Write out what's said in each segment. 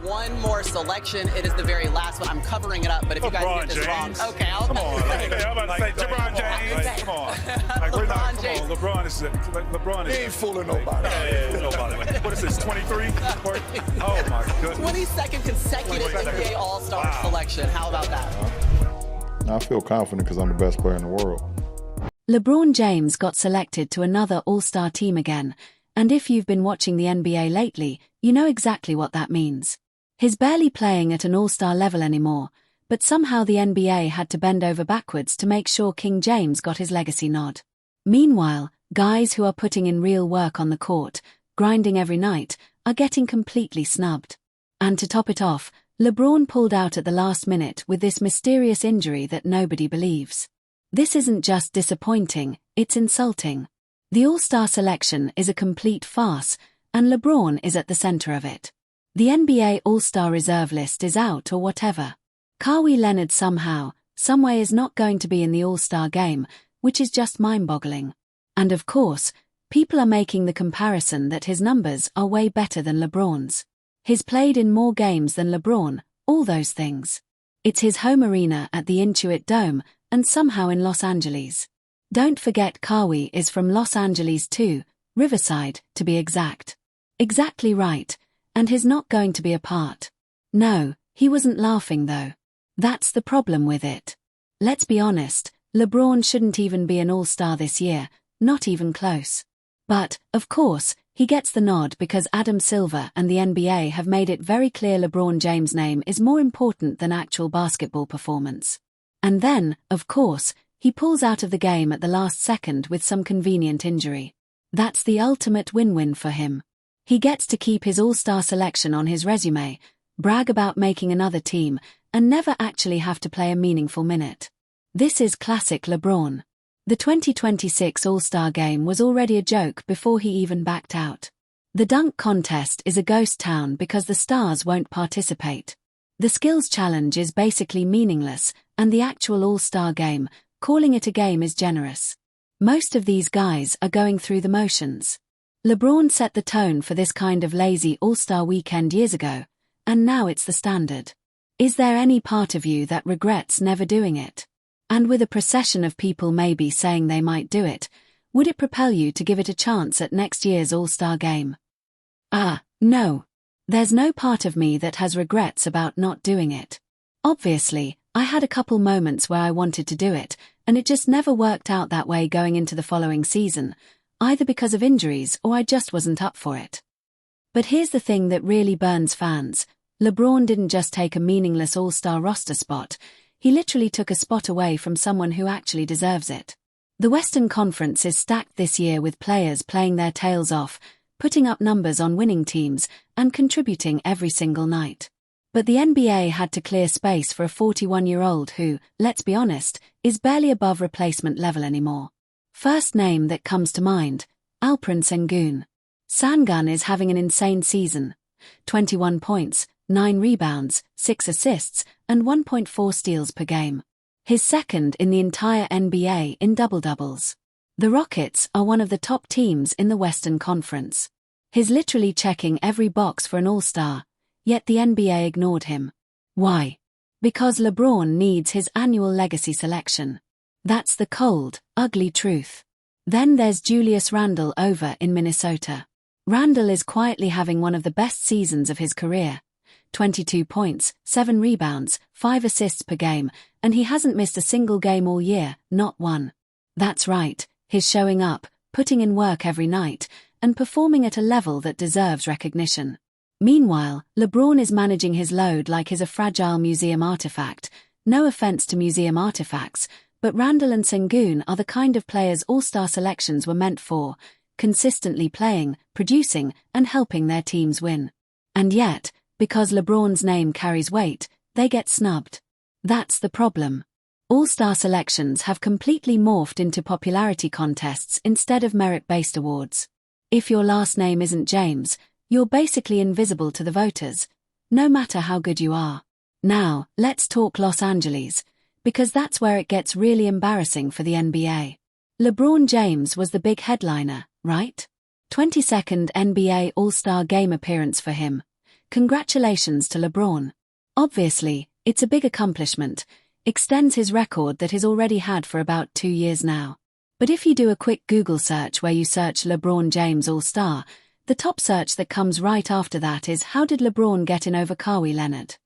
one more selection. It is the very last one. I'm covering it up, but if you guys get this wrong, okay, Come on. I'm about to say LeBron James. Come on. Like, LeBron James. Come on. LeBron is. He ain't fooling nobody. Nobody. What is this, 23? Oh, my goodness. 22nd consecutive NBA All-Star selection. How about that? I feel confident because I'm the best player in the world. LeBron James got selected to another All-Star team again, and if you've been watching the NBA lately, you know exactly what that means. He's barely playing at an All-Star level anymore, but somehow the NBA had to bend over backwards to make sure King James got his legacy nod. Meanwhile, guys who are putting in real work on the court, grinding every night, are getting completely snubbed. And to top it off, LeBron pulled out at the last minute with this mysterious injury that nobody believes. This isn't just disappointing, it's insulting. The All-Star selection is a complete farce, and LeBron is at the center of it. The NBA All-Star reserve list is out or whatever. Kawhi Leonard somehow, someway is not going to be in the All-Star game, which is just mind-boggling. And of course, people are making the comparison that his numbers are way better than LeBron's. He's played in more games than LeBron, all those things. It's his home arena at the Intuit Dome, and somehow in Los Angeles. Don't forget Kawhi is from Los Angeles too, Riverside, to be exact. Exactly right, and he's not going to be a part. No, he wasn't laughing though. That's the problem with it. Let's be honest, LeBron shouldn't even be an All-Star this year, not even close. But, of course, he gets the nod because Adam Silver and the NBA have made it very clear LeBron James' name is more important than actual basketball performance. And then, of course, he pulls out of the game at the last second with some convenient injury. That's the ultimate win-win for him. He gets to keep his All-Star selection on his resume, brag about making another team, and never actually have to play a meaningful minute. This is classic LeBron. The 2026 All-Star game was already a joke before he even backed out. The dunk contest is a ghost town because the stars won't participate. The skills challenge is basically meaningless, and the actual All-Star game, calling it a game is generous. Most of these guys are going through the motions. LeBron set the tone for this kind of lazy All-Star weekend years ago, and now it's the standard. Is there any part of you that regrets never doing it? And with a procession of people maybe saying they might do it, would it propel you to give it a chance at next year's All-Star game? No. There's no part of me that has regrets about not doing it. Obviously, I had a couple moments where I wanted to do it, and it just never worked out that way going into the following season, either because of injuries or I just wasn't up for it. But here's the thing that really burns fans. LeBron didn't just take a meaningless All-Star roster spot, he literally took a spot away from someone who actually deserves it. The Western Conference is stacked this year with players playing their tails off, putting up numbers on winning teams, and contributing every single night. But the NBA had to clear space for a 41-year-old who, let's be honest, is barely above replacement level anymore. First name that comes to mind, Alperen Sengun. Sengun is having an insane season. 21 points, 9 rebounds, 6 assists, and 1.4 steals per game. His second in the entire NBA in double-doubles. The Rockets are one of the top teams in the Western Conference. He's literally checking every box for an All-Star, yet the NBA ignored him. Why? Because LeBron needs his annual legacy selection. That's the cold, ugly truth. Then there's Julius Randle over in Minnesota. Randle is quietly having one of the best seasons of his career. 22 points, 7 rebounds, 5 assists per game, and he hasn't missed a single game all year, not one. That's right, he's showing up, putting in work every night, and performing at a level that deserves recognition. Meanwhile, LeBron is managing his load like he's a fragile museum artifact. No offense to museum artifacts, but Randle and Sengun are the kind of players All-Star selections were meant for, consistently playing, producing, and helping their teams win. And yet, because LeBron's name carries weight, they get snubbed. That's the problem. All-Star selections have completely morphed into popularity contests instead of merit-based awards. If your last name isn't James, you're basically invisible to the voters, no matter how good you are. Now, let's talk Los Angeles, because that's where it gets really embarrassing for the NBA. LeBron James was the big headliner, right? 22nd NBA All-Star Game appearance for him. Congratulations to LeBron. Obviously, it's a big accomplishment, extends his record that he's already had for about 2 years now. But if you do a quick Google search where you search LeBron James All-Star, the top search that comes right after that is how did LeBron get in over Kawhi Leonard?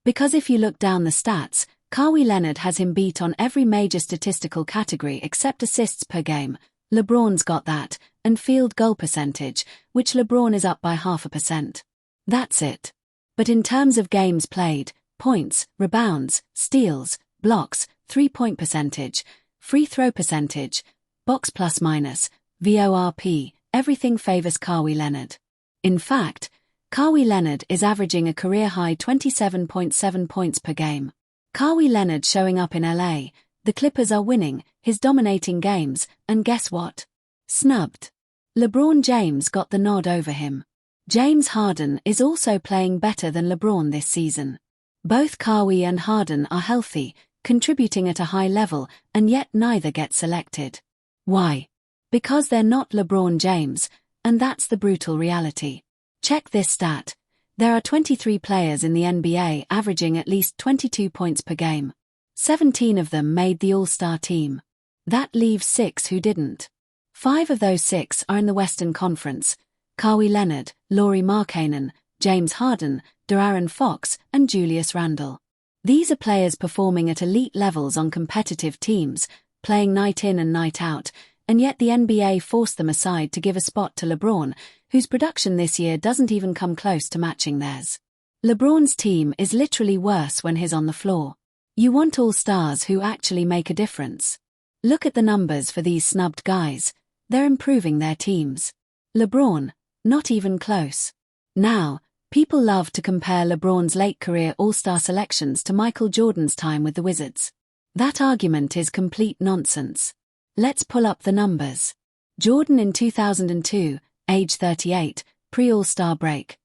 Because if you look down the stats, Kawhi Leonard has him beat on every major statistical category except assists per game. LeBron's got that, and field goal percentage, which LeBron is up by 0.5%. That's it. But in terms of games played, points, rebounds, steals, blocks, three-point percentage, free throw percentage, box plus minus, VORP, everything favors Kawhi Leonard. In fact, Kawhi Leonard is averaging a career-high 27.7 points per game. Kawhi Leonard showing up in LA, the Clippers are winning, he's dominating games, and guess what? Snubbed. LeBron James got the nod over him. James Harden is also playing better than LeBron this season. Both Kawhi and Harden are healthy, contributing at a high level, and yet neither get selected. Why? Because they're not LeBron James, and that's the brutal reality. Check this stat. There are 23 players in the NBA averaging at least 22 points per game. 17 of them made the All-Star team. That leaves 6 who didn't. 5 of those 6 are in the Western Conference: Kawhi Leonard, Lauri Markkanen, James Harden, De'Aaron Fox, and Julius Randle. These are players performing at elite levels on competitive teams, playing night in and night out, and yet the NBA forced them aside to give a spot to LeBron, whose production this year doesn't even come close to matching theirs. LeBron's team is literally worse when he's on the floor. You want all-stars who actually make a difference. Look at the numbers for these snubbed guys. They're improving their teams. LeBron, not even close. Now, people love to compare LeBron's late career All-Star selections to Michael Jordan's time with the Wizards. That argument is complete nonsense. Let's pull up the numbers. Jordan in 2002, age 38, pre-All-Star break.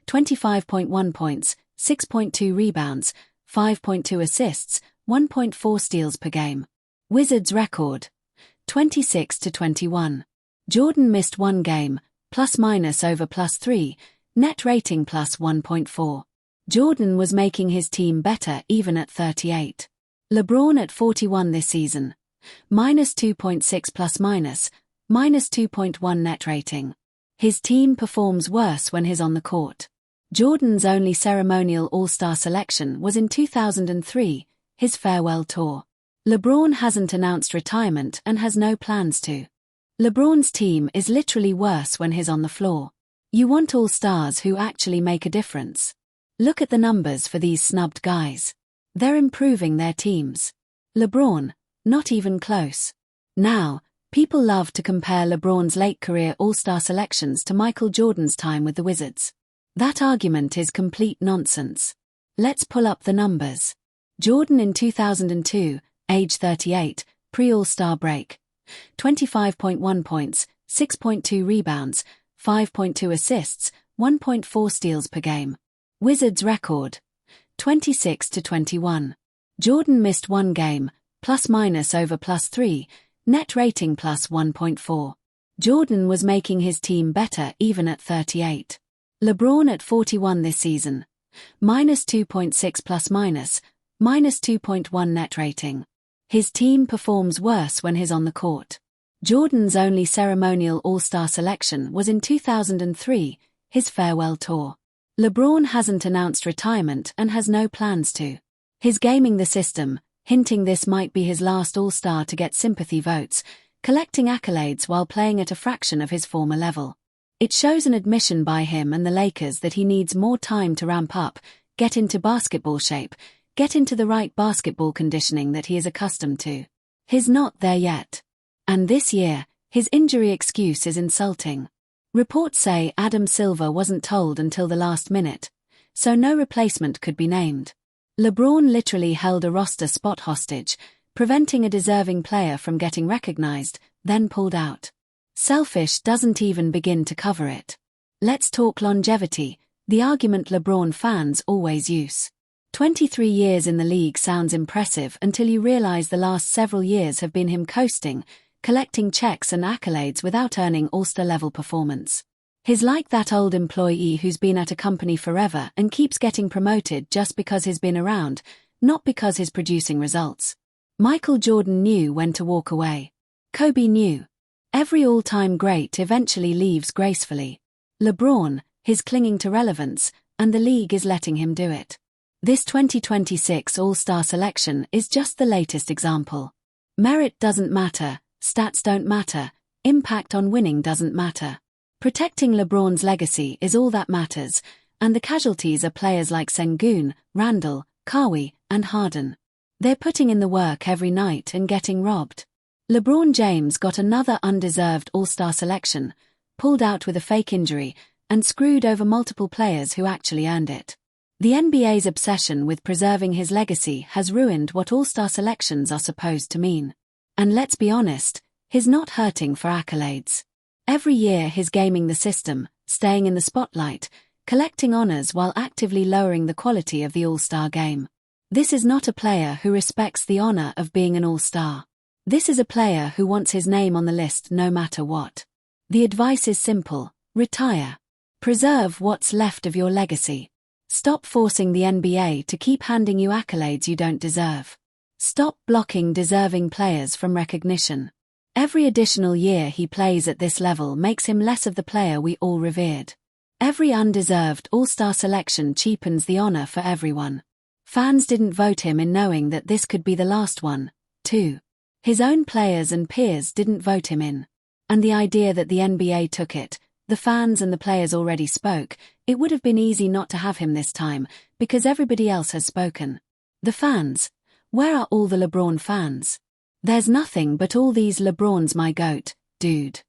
25.1 points, 6.2 rebounds, 5.2 assists, 1.4 steals per game. Wizards record: 26-21. Jordan missed 1 game, plus-minus over +3, net rating plus 1.4. Jordan was making his team better even at 38. LeBron at 41 this season. Minus 2.6 plus-minus, minus 2.1 net rating. His team performs worse when he's on the court. Jordan's only ceremonial All-Star selection was in 2003, his farewell tour. LeBron hasn't announced retirement and has no plans to. LeBron's team is literally worse when he's on the floor. You want all-stars who actually make a difference. Look at the numbers for these snubbed guys. They're improving their teams. LeBron, not even close. Now, people love to compare LeBron's late career All-Star selections to Michael Jordan's time with the Wizards. That argument is complete nonsense. Let's pull up the numbers. Jordan in 2002, age 38, pre-All-Star break. 25.1 points, 6.2 rebounds, 5.2 assists, 1.4 steals per game. Wizards record: 26-21. Jordan missed 1 game, plus-minus over +3, net rating plus 1.4. Jordan was making his team better even at 38. LeBron at 41 this season. Minus 2.6 plus-minus, minus 2.1 net rating. His team performs worse when he's on the court. Jordan's only ceremonial All-Star selection was in 2003, his farewell tour. LeBron hasn't announced retirement and has no plans to. He's gaming the system, hinting this might be his last All-Star to get sympathy votes, collecting accolades while playing at a fraction of his former level. It shows an admission by him and the Lakers that he needs more time to ramp up, get into basketball shape, get into the right basketball conditioning that he is accustomed to. He's not there yet. And this year, his injury excuse is insulting. Reports say Adam Silver wasn't told until the last minute, so no replacement could be named. LeBron literally held a roster spot hostage, preventing a deserving player from getting recognized, then pulled out. Selfish doesn't even begin to cover it. Let's talk longevity, the argument LeBron fans always use. 23 years in the league sounds impressive until you realize the last several years have been him coasting, collecting checks and accolades without earning All-Star level performance. He's like that old employee who's been at a company forever and keeps getting promoted just because he's been around, not because he's producing results. Michael Jordan knew when to walk away. Kobe knew. Every all-time great eventually leaves gracefully. LeBron, he's clinging to relevance, and the league is letting him do it. This 2026 All-Star selection is just the latest example. Merit doesn't matter, stats don't matter, impact on winning doesn't matter. Protecting LeBron's legacy is all that matters, and the casualties are players like Sengun, Randall, Kawhi, and Harden. They're putting in the work every night and getting robbed. LeBron James got another undeserved All-Star selection, pulled out with a fake injury, and screwed over multiple players who actually earned it. The NBA's obsession with preserving his legacy has ruined what All-Star selections are supposed to mean. And let's be honest, he's not hurting for accolades. Every year he's gaming the system, staying in the spotlight, collecting honors while actively lowering the quality of the All-Star game. This is not a player who respects the honor of being an All-Star. This is a player who wants his name on the list no matter what. The advice is simple: retire. Preserve what's left of your legacy. Stop forcing the NBA to keep handing you accolades you don't deserve. Stop blocking deserving players from recognition. Every additional year he plays at this level makes him less of the player we all revered. Every undeserved All-Star selection cheapens the honor for everyone. Fans didn't vote him in knowing that this could be the last one, too. His own players and peers didn't vote him in. And the idea that the NBA took it, the fans and the players already spoke, it would have been easy not to have him this time, because everybody else has spoken. The fans. Where are all the LeBron fans? There's nothing but all these LeBron's my GOAT, dude.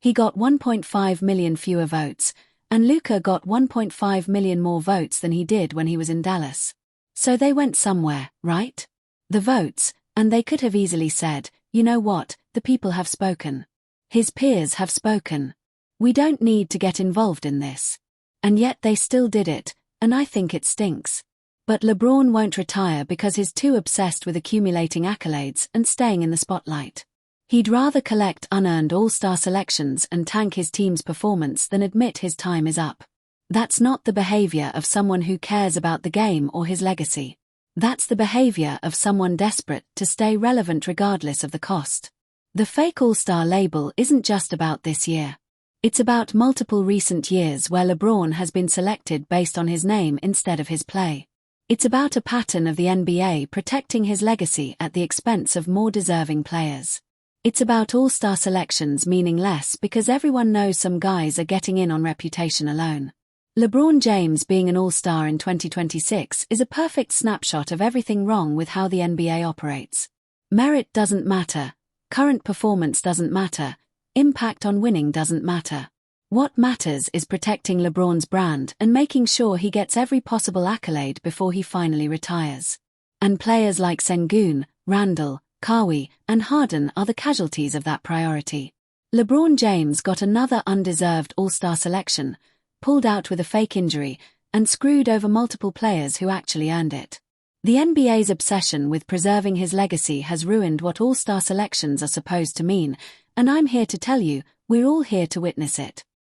He got 1.5 million fewer votes, and Luka got 1.5 million more votes than he did when he was in Dallas. So they went somewhere, right? The votes, and they could have easily said, you know what, the people have spoken. His peers have spoken. We don't need to get involved in this. And yet they still did it, and I think it stinks. But LeBron won't retire because he's too obsessed with accumulating accolades and staying in the spotlight. He'd rather collect unearned All-Star selections and tank his team's performance than admit his time is up. That's not the behavior of someone who cares about the game or his legacy. That's the behavior of someone desperate to stay relevant regardless of the cost. The fake All-Star label isn't just about this year. It's about multiple recent years where LeBron has been selected based on his name instead of his play. It's about a pattern of the NBA protecting his legacy at the expense of more deserving players. It's about All-Star selections meaning less because everyone knows some guys are getting in on reputation alone. LeBron James being an All-Star in 2026 is a perfect snapshot of everything wrong with how the NBA operates. Merit doesn't matter, current performance doesn't matter, impact on winning doesn't matter. What matters is protecting LeBron's brand and making sure he gets every possible accolade before he finally retires. And players like Sengun, Randall, Kawhi, and Harden are the casualties of that priority. LeBron James got another undeserved All-Star selection, pulled out with a fake injury, and screwed over multiple players who actually earned it. The NBA's obsession with preserving his legacy has ruined what All-Star selections are supposed to mean, and I'm here to tell you, we're all here to witness it.